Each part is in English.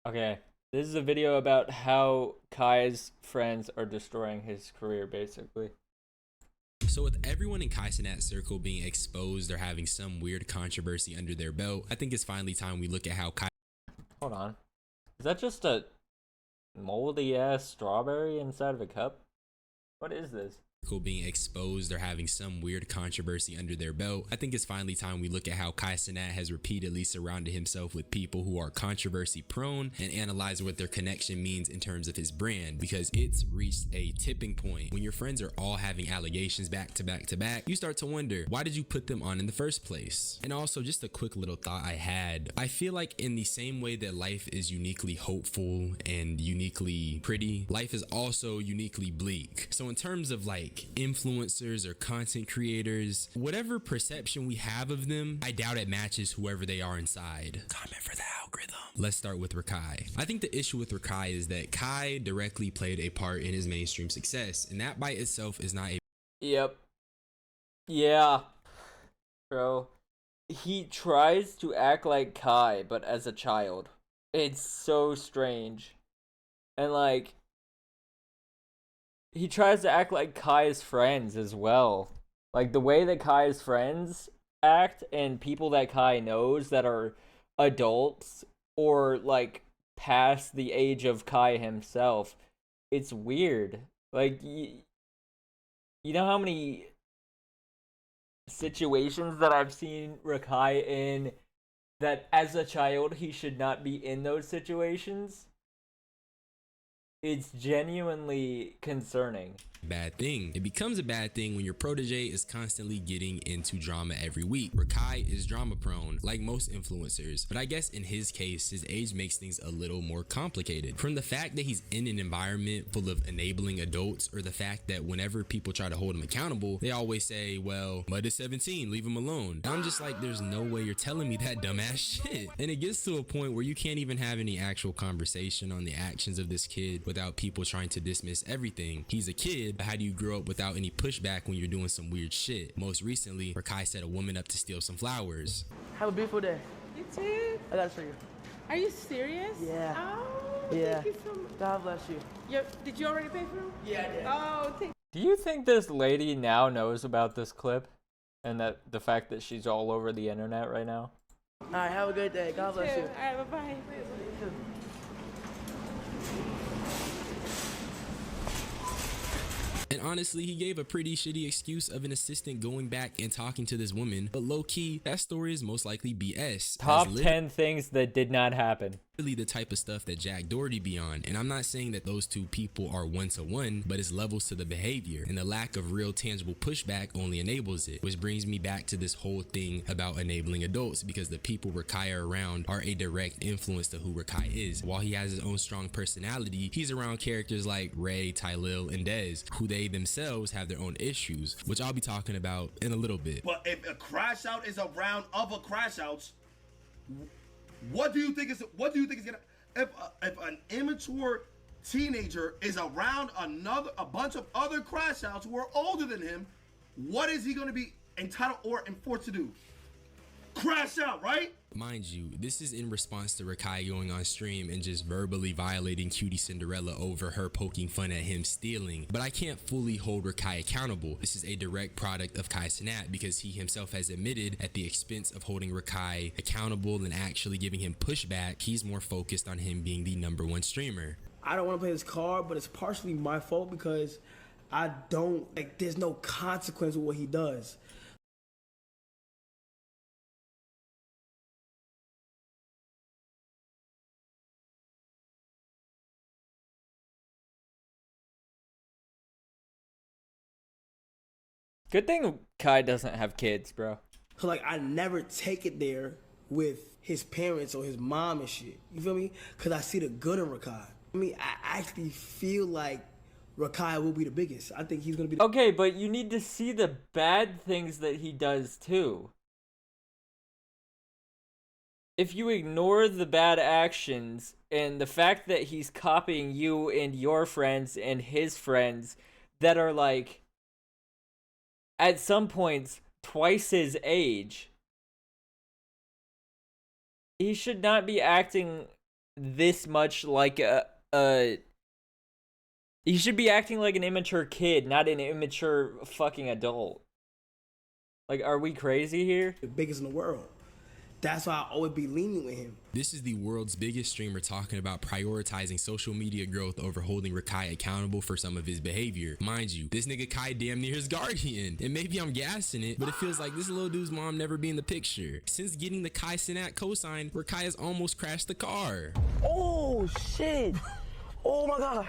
Okay, this is a video about how Kai's friends are destroying his career, basically. So with everyone in Cenat's circle being exposed or having some weird controversy under their belt, I think it's finally time we look at how Hold on. Is that just a moldy ass strawberry inside of a cup? What is this? being exposed or having some weird controversy under their belt, I think it's finally time we look at how Cenat has repeatedly surrounded himself with people who are controversy prone and analyze what their connection means in terms of his brand, because it's reached a tipping point. When your friends are all having allegations back to back to back, you start to wonder, why did you put them on in the first place? And also, just a quick little thought I had, I feel like in the same way that life is uniquely hopeful and uniquely pretty, life is also uniquely bleak. So in terms of like influencers or content creators, whatever perception we have of them, I doubt it matches whoever they are inside. Comment for the algorithm. Let's start with Rakai. I think the issue with Rakai is that Kai directly played a part in his mainstream success, and that by itself is not a Yep. Yeah. Bro. He tries to act like Kai, but as a child. It's so strange. And like, he tries to act like Kai's friends as well. Like the way that Kai's friends act and people that Kai knows that are adults or like past the age of Kai himself. It's weird. Like you know how many situations that I've seen Rakai in that as a child he should not be in those situations? It's genuinely concerning. bad thing. It becomes a bad thing when your protege is constantly getting into drama every week. Rakai is drama prone, like most influencers, but I guess in his case, his age makes things a little more complicated. From the fact that he's in an environment full of enabling adults, or the fact that whenever people try to hold him accountable, they always say, well, Mud is 17, leave him alone. And I'm just like, there's no way you're telling me that dumbass shit. And it gets to a point where you can't even have any actual conversation on the actions of this kid without people trying to dismiss everything. He's a kid, but how do you grow up without any pushback when you're doing some weird shit? Most recently, Rakai set a woman up to steal some flowers. Have a beautiful day. You too? I got it for you. Are you serious? Yeah. Oh, Yeah. thank you so much. God bless you. Did you already pay for them? Yeah, I did. Oh, thank Do you think this lady now knows about this clip? And that the fact that she's all over the internet right now? All right, have a good day. God you. bless Too. you. All right, bye-bye. And honestly, he gave a pretty shitty excuse of an assistant going back and talking to this woman, but low-key, that story is most likely BS. Top 10 things that did not happen. Really the type of stuff that Jack Doherty be on. And I'm not saying that those two people are one-to-one, but it's levels to the behavior, and the lack of real tangible pushback only enables it. Which brings me back to this whole thing about enabling adults, because the people Rakai are around are a direct influence to who Rakai is. While he has his own strong personality, he's around characters like Ray, Tylil, and Dez, who they themselves have their own issues, which I'll be talking about in a little bit. But if a crash out is around other crash outs, what do you think is gonna if an immature teenager is around a bunch of other crash outs who are older than him, what is he gonna be entitled or enforced to do? Crash out, right? Mind you, this is in response to Rakai going on stream and just verbally violating Cutie Cinderella over her poking fun at him stealing. But I can't fully hold Rakai accountable. This is a direct product of Cenat, because he himself has admitted at the expense of holding Rakai accountable and actually giving him pushback, he's more focused on him being the #1 streamer. I don't want to play this card, but it's partially my fault because I don't, like, there's no consequence with what he does. Good thing Kai doesn't have kids, bro. So, like, I never take it there with his parents or his mom and shit. You feel me? Because I see the good in Rakai. I mean, I actually feel like Rakai will be the biggest. I think he's going to be the Okay, but you need to see the bad things that he does too. If you ignore the bad actions and the fact that he's copying you and your friends and his friends that are like at some points twice his age, he should not be acting this much like a he should be acting like an immature kid, not an immature fucking adult. Like, are we crazy here? The biggest in the world. That's why I always be leaning with him. This is the world's biggest streamer talking about prioritizing social media growth over holding Rakai accountable for some of his behavior. Mind you, this nigga Kai damn near his guardian. And maybe I'm gassing it, but it feels like this little dude's mom never be in the picture. Since getting the Kai Cenat cosign, Rakai has almost crashed the car. Oh, shit. Oh, my God.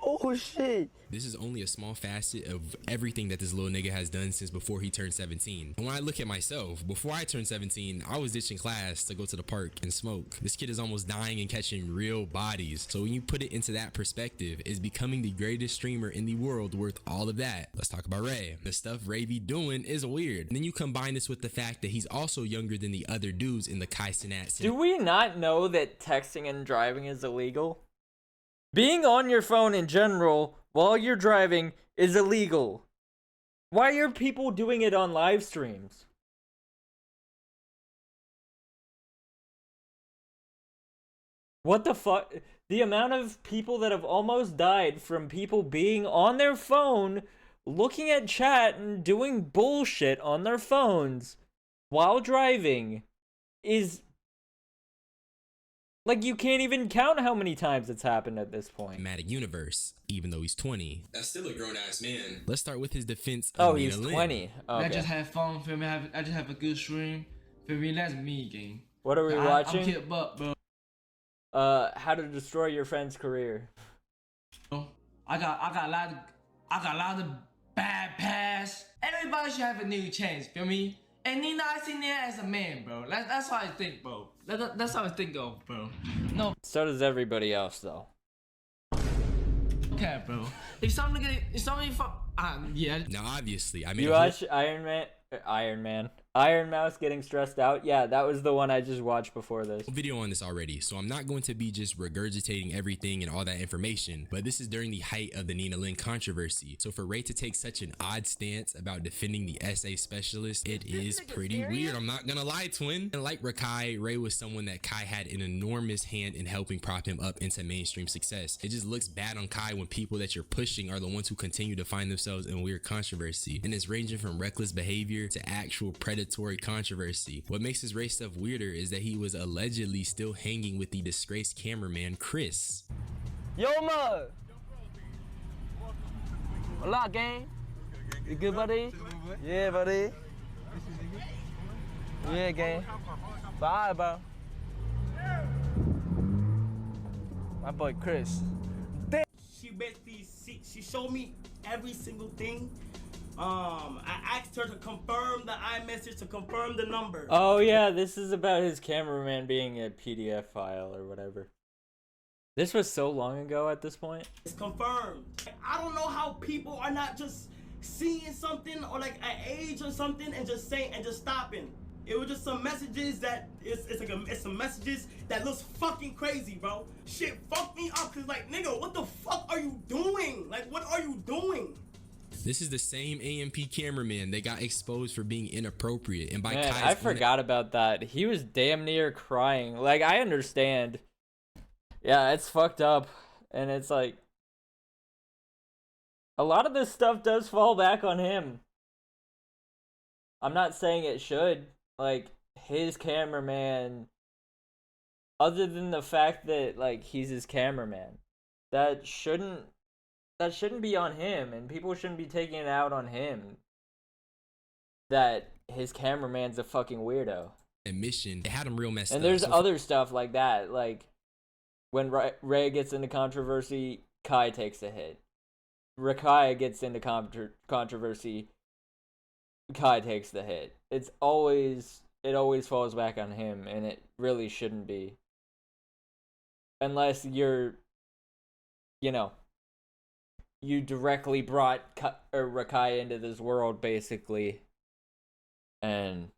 Oh, shit. This is only a small facet of everything that this little nigga has done since before he turned 17. And when I look at myself, before I turned 17, I was ditching class to go to the park and smoke. This kid is almost dying and catching real bodies. So when you put it into that perspective, is becoming the greatest streamer in the world worth all of that? Let's talk about Ray. The stuff Ray be doing is weird. And then you combine this with the fact that he's also younger than the other dudes in the Kai Cenat. Do we not know that texting and driving is illegal? Being on your phone in general while you're driving is illegal. Why are people doing it on live streams? What the fuck? The amount of people that have almost died from people being on their phone, looking at chat and doing bullshit on their phones while driving is... Like, you can't even count how many times it's happened at this point. Cinematic universe, even though he's 20. That's still a grown-ass man. Let's start with his defense of Oh, Nina he's Lynn. 20. Okay. I just have fun, feel me? I just have a good stream. Feel me? That's me, gang. What are we I'm watching? Kid Buck, bro. How to destroy your friend's career. I got a lot of bad past. Everybody should have a new chance, feel me? And Nina, I seen that as a man, bro. That's how I think, bro. That's how I think of, bro. No, So does everybody else, though. okay, bro. If somebody yeah. Now, obviously, I mean, You watch Iron Mouse getting stressed out? Yeah, that was the one I just watched before this. video on this already, so I'm not going to be just regurgitating everything and all that information, but this is during the height of the Nina Lynn controversy. So for Ray to take such an odd stance about defending the SA specialist, it is pretty weird. I'm not gonna lie, twin. And like Rakai, Ray was someone that Kai had an enormous hand in helping prop him up into mainstream success. It just looks bad on Kai when people that you're pushing are the ones who continue to find themselves in weird controversy. And it's ranging from reckless behavior to actual predatory controversy. What makes his Ray stuff weirder is that he was allegedly still hanging with the disgraced cameraman Chris. Yo, ma. What up, gang? You good, buddy? Yeah, buddy. Yeah, gang. Bye, bro. My boy Chris. She basically she showed me every single thing. I asked her to confirm the iMessage, to confirm the number. Oh yeah, this is about his cameraman being a PDF file or whatever. This was so long ago at this point. It's confirmed. I don't know how people are not just seeing something or like an age or something and just saying and just stopping. It was just some messages that it's some messages that looks fucking crazy, bro. Shit fucked me up, cause like, nigga, what the fuck are you doing? Like, what are you doing? This is the same AMP cameraman that got exposed for being inappropriate, and by Man, Kai's I own- forgot about that. He was damn near crying. Like, I understand. Yeah, it's fucked up. And it's like, a lot of this stuff does fall back on him. I'm not saying it should. Like, his cameraman, other than the fact that, like, he's his cameraman, that shouldn't be on him, and people shouldn't be taking it out on him that his cameraman's a fucking weirdo. admission, it had him real messed up. And there's So other stuff like that, like when Ray gets into controversy, Kai takes a hit. Rakai gets into controversy, Kai takes the hit. It always falls back on him, and it really shouldn't be. Unless you're, you directly brought Rakai into this world, basically, and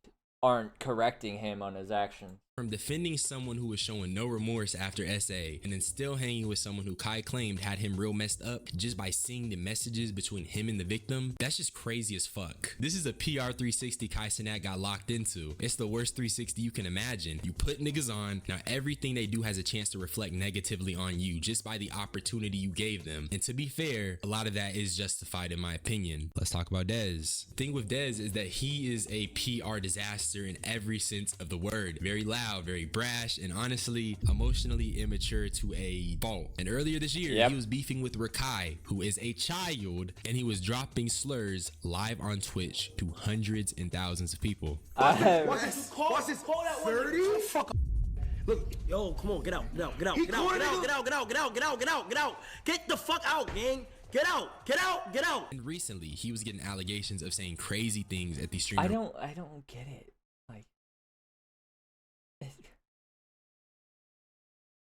aren't correcting him on his actions. From defending someone who was showing no remorse after SA, and then still hanging with someone who Kai claimed had him real messed up just by seeing the messages between him and the victim, that's just crazy as fuck. This is a PR 360 Kai Cenat got locked into. It's the worst 360 you can imagine. You put niggas on, now everything they do has a chance to reflect negatively on you just by the opportunity you gave them. And to be fair, a lot of that is justified in my opinion. Let's talk about Dez. The thing with Dez is that he is a PR disaster in every sense of the word. Very loud, very brash, and honestly emotionally immature to a fault. And earlier this year, he was beefing with Rakai, who is a child, and he was dropping slurs live on Twitch to hundreds and thousands of people. Watch this. 30? Fuck. Look, yo, come on, get out. Get the fuck out, gang. Get out. And recently, he was getting allegations of saying crazy things at the stream. I don't get it. Like,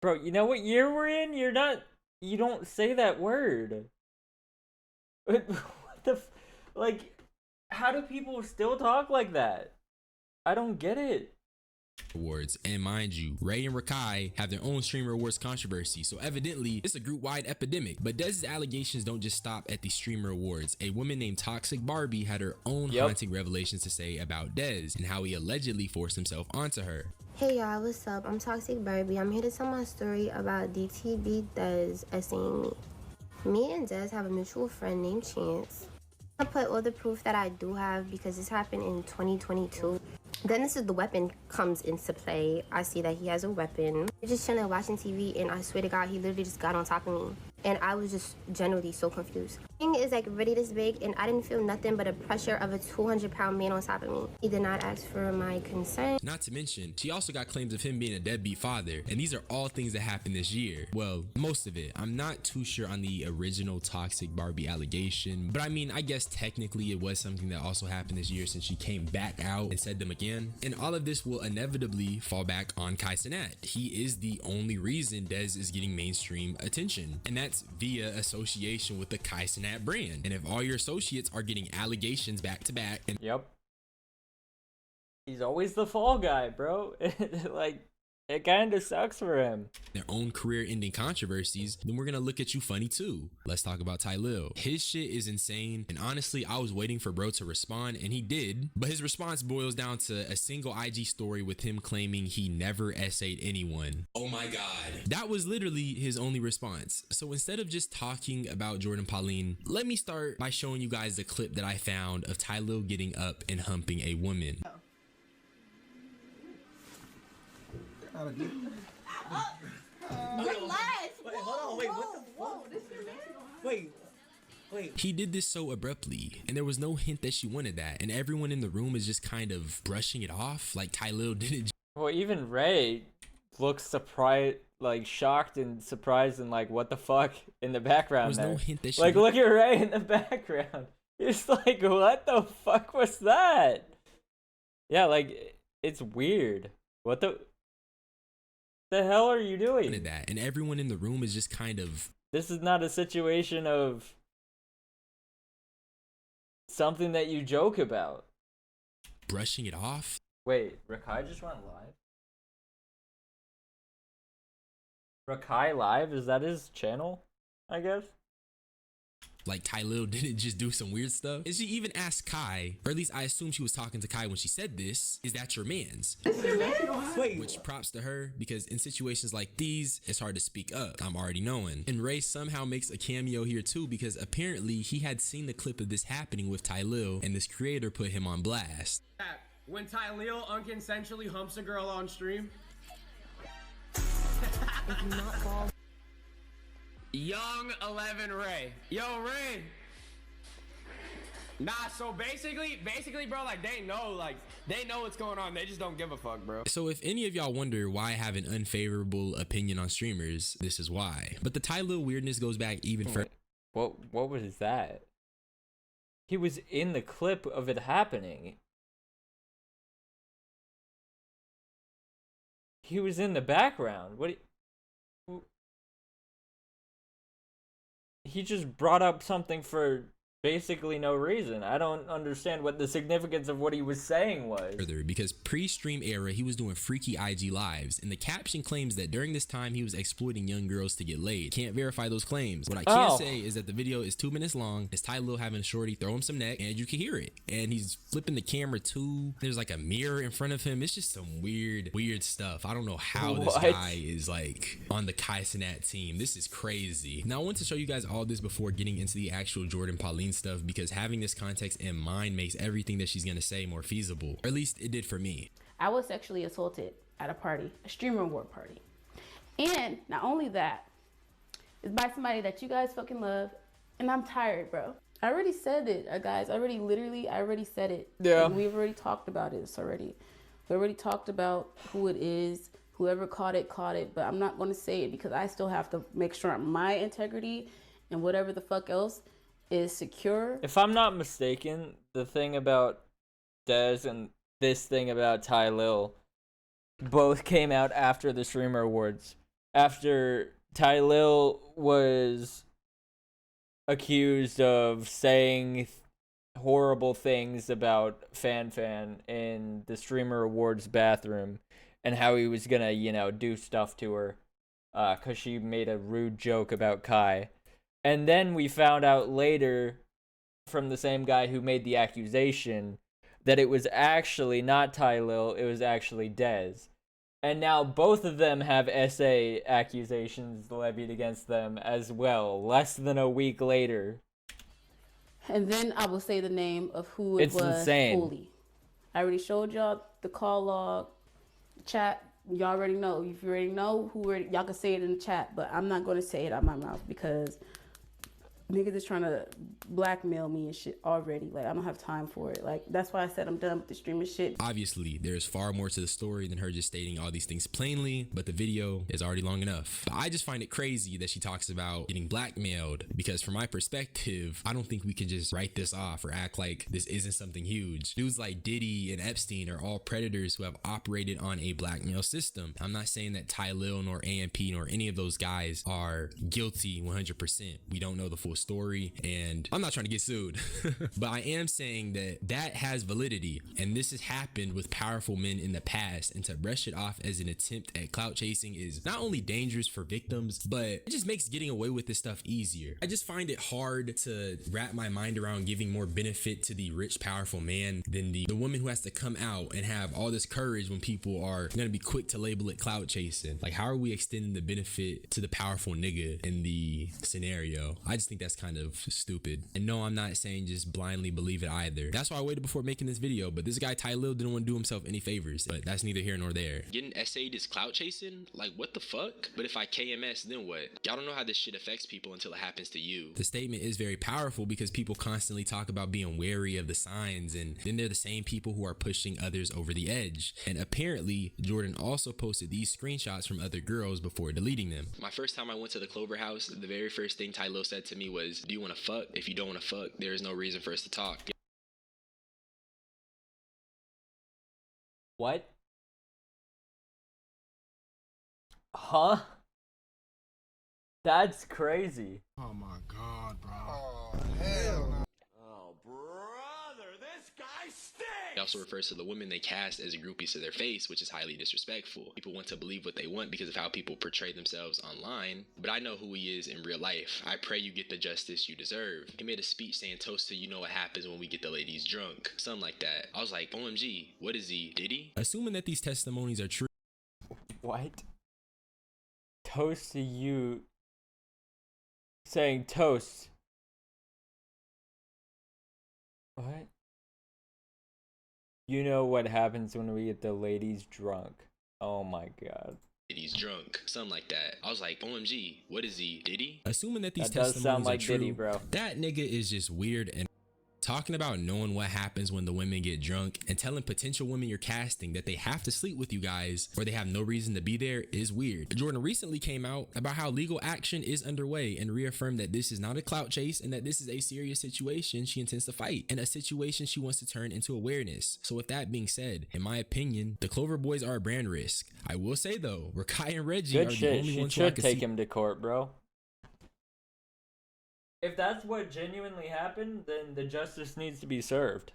bro, you know what year we're in? You don't say that word. What the, like, how do people still talk like that? I don't get it. Awards. And mind you, Ray and Rakai have their own streamer awards controversy, so evidently it's a group-wide epidemic. But Dez's allegations don't just stop at the streamer awards. A woman named Toxic Barbie had her own haunting revelations to say about Dez and how he allegedly forced himself onto her. Hey y'all, what's up? I'm Toxic Barbie. I'm here to tell my story about DTB Dez essaying me. Me and Dez have a mutual friend named Chance. I put all the proof that I do have because this happened in 2022. Then this is the weapon comes into play. I see that he has a weapon. We're just chilling watching TV, and I swear to God, he literally just got on top of me. And I was just generally so confused. The thing is like really this big, and I didn't feel nothing but a pressure of a 200-pound man on top of me. He did not ask for my consent. Not to mention, she also got claims of him being a deadbeat father, and these are all things that happened this year. Well, most of it. I'm not too sure on the original Toxic Barbie allegation, but I mean, I guess technically it was something that also happened this year since she came back out and said them again. And all of this will inevitably fall back on Kai Cenat. He is the only reason Dez is getting mainstream attention, and that's via association with the Kai Cenat brand. And if all your associates are getting allegations back to back, and he's always the fall guy, bro. Like, it kind of sucks for him. Their own career-ending controversies, then we're gonna look at you funny too. Let's talk about Ty Lil. His shit is insane, and honestly, I was waiting for bro to respond, and he did. But his response boils down to a single IG story with him claiming he never essayed anyone. Oh my god. That was literally his only response. So instead of just talking about Jordan Pauline, let me start by showing you guys the clip that I found of Ty Lil getting up and humping a woman. Relax. Wait, hold on. Wait, what the fuck? This your man? Wait. He did this so abruptly, and there was no hint that she wanted that, and everyone in the room is just kind of brushing it off like Ty Lil didn't. Well, even Ray looks surprised, like shocked and surprised, and like, what the fuck in the background there. No hint that she like, look at Ray in the background. He's like, what the fuck was that? Yeah, like, it's weird. What the hell are you doing? That, and everyone in the room is just kind of. This is not a situation of something that you joke about. Brushing it off. Wait, Rakai just went live? Rakai Live? Is that his channel? I guess. Like Ty Lil didn't just do some weird stuff. And she even asked Kai, or at least I assume she was talking to Kai when she said this, is that your man's? It's your man? Wait. Which props to her, because in situations like these, it's hard to speak up. I'm already knowing. And Ray somehow makes a cameo here too, because apparently he had seen the clip of this happening with Ty Lil, and this creator put him on blast. When Ty Lil unconsensually humps a girl on stream. Young 11 Ray. Yo, Ray. Nah, so basically, bro, like, they know what's going on. They just don't give a fuck, bro. So if any of y'all wonder why I have an unfavorable opinion on streamers, this is why. But the Ty Lil weirdness goes back even further. What was that? He was in the clip of it happening. He was in the background. He just brought up something for basically no reason. I don't understand what the significance of what he was saying was. Further, because pre-stream era, he was doing freaky IG lives, and the caption claims that during this time he was exploiting young girls to get laid. Can't verify those claims. What I can say is that the video is 2 minutes long. It's Ty Lil having a shorty throw him some neck, and you can hear it. And he's flipping the camera too. There's like a mirror in front of him. It's just some weird stuff. I don't know how this guy is like on the Kai Cenat team. This is crazy. Now I want to show you guys all this before getting into the actual Jordan Pauline stuff, because having this context in mind makes everything that she's gonna say more feasible, or at least it did for me. I was sexually assaulted at a party, a streamer award party. And not only that, it's by somebody that you guys fucking love, and I'm tired, bro. I already said it, guys. I already said it. Yeah. And we've already talked about this already. We already talked about who it is. Whoever caught it, but I'm not gonna say it because I still have to make sure my integrity and whatever the fuck else is secure. If I'm not mistaken, the thing about Dez and this thing about Ty Lil both came out after the Streamer Awards. After Ty Lil was accused of saying horrible things about Fan in the Streamer Awards bathroom, and how he was gonna, you know, do stuff to her because she made a rude joke about Kai. And then we found out later from the same guy who made the accusation that it was actually not Ty Lil, it was actually Dez. And now both of them have SA accusations levied against them as well, less than a week later. And then I will say the name of who it was. Insane. Fully. I already showed y'all the call log, chat. Y'all already know. If you already know y'all can say it in the chat, but I'm not going to say it out my mouth because niggas is trying to blackmail me and shit already. Like, I don't have time for it. Like, that's why I said I'm done with the streaming shit. Obviously, there's far more to the story than her just stating all these things plainly, but the video is already long enough. But I just find it crazy that she talks about getting blackmailed, because from my perspective, I don't think we can just write this off or act like this isn't something huge. Dudes like Diddy and Epstein are all predators who have operated on a blackmail system. I'm not saying that Ty Lil nor AMP nor any of those guys are guilty 100%. We don't know the full story, and I'm not trying to get sued, but I am saying that has validity, and this has happened with powerful men in the past, and to brush it off as an attempt at clout chasing is not only dangerous for victims, but it just makes getting away with this stuff easier. I just find it hard to wrap my mind around giving more benefit to the rich, powerful man than the woman who has to come out and have all this courage when people are gonna be quick to label it clout chasing. Like, how are we extending the benefit to the powerful nigga in the scenario? I just think that's kind of stupid. And no, I'm not saying just blindly believe it either. That's why I waited before making this video, but this guy Ty Lil didn't want to do himself any favors, but that's neither here nor there. Getting essayed is clout chasing? Like, what the fuck? But if I KMS, then what? Y'all don't know how this shit affects people until it happens to you. The statement is very powerful because people constantly talk about being wary of the signs, and then they're the same people who are pushing others over the edge. And apparently, Jordan also posted these screenshots from other girls before deleting them. My first time I went to the Clover House, the very first thing Ty Lil said to me was, "Do you want to fuck? If you don't want to fuck, there is no reason for us to talk." What? Huh? That's crazy. Oh my god, bro. Oh, hell no. Oh, brother, this guy stinks! He also refers to the women they cast as groupies to their face, which is highly disrespectful. People want to believe what they want because of how people portray themselves online, but I know who he is in real life. I pray you get the justice you deserve. He made a speech saying, "Toast to you know what happens when we get the ladies drunk." Something like that. I was like, OMG, what is he? Did he? Assuming that these testimonies are true. What? Toast to you. Saying toast. What? You know what happens when we get the ladies drunk. Oh my god. He's drunk, something like that. I was like, OMG, what is he? Did he? Assuming that these That does testimonies sound like are true, Diddy, bro. that nigga is just weird. And talking about knowing what happens when the women get drunk and telling potential women you're casting that they have to sleep with you guys or they have no reason to be there is weird. Jordan recently came out about how legal action is underway and reaffirmed that this is not a clout chase and that this is a serious situation she intends to fight and a situation she wants to turn into awareness. So with that being said, in my opinion, the Clover Boys are a brand risk. I will say though, Rakai and Reggie Good are shit. the only She ones who I should can take see him to court, bro. if that's what genuinely happened, then the justice needs to be served.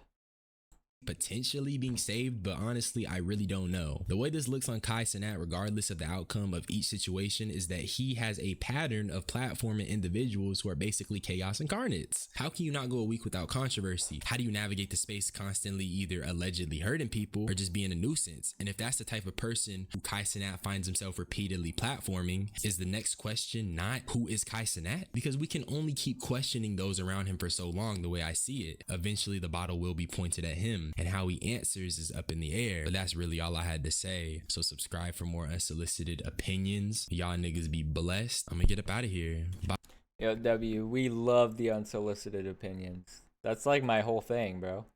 Potentially being saved, but honestly, I really don't know. The way this looks on Kai Cenat, regardless of the outcome of each situation, is that he has a pattern of platforming individuals who are basically chaos incarnates. How can you not go a week without controversy? How do you navigate the space constantly either allegedly hurting people or just being a nuisance? And if that's the type of person who Kai Cenat finds himself repeatedly platforming, is the next question not who is Kai Cenat? Because we can only keep questioning those around him for so long. The way I see it, eventually the bottle will be pointed at him, and how he answers is up in the air. But that's really all I had to say. So subscribe for more unsolicited opinions. Y'all niggas be blessed. I'm gonna get up out of here. Bye. Yo, W, we love the unsolicited opinions. That's like my whole thing, bro.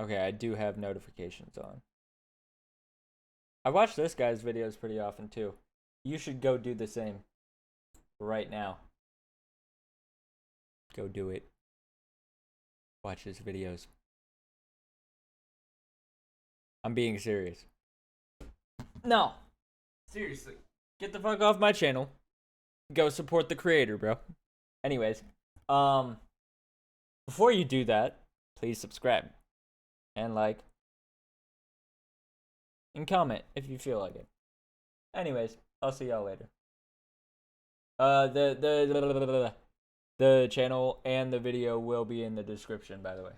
Okay, I do have notifications on. I watch this guy's videos pretty often too. You should go do the same right now. Go do it. Watch his videos. I'm being serious. No. Seriously. Get the fuck off my channel. Go support the creator, bro. Anyways, before you do that, please subscribe and like and comment if you feel like it. Anyways, I'll see y'all later. The channel and the video will be in the description, by the way.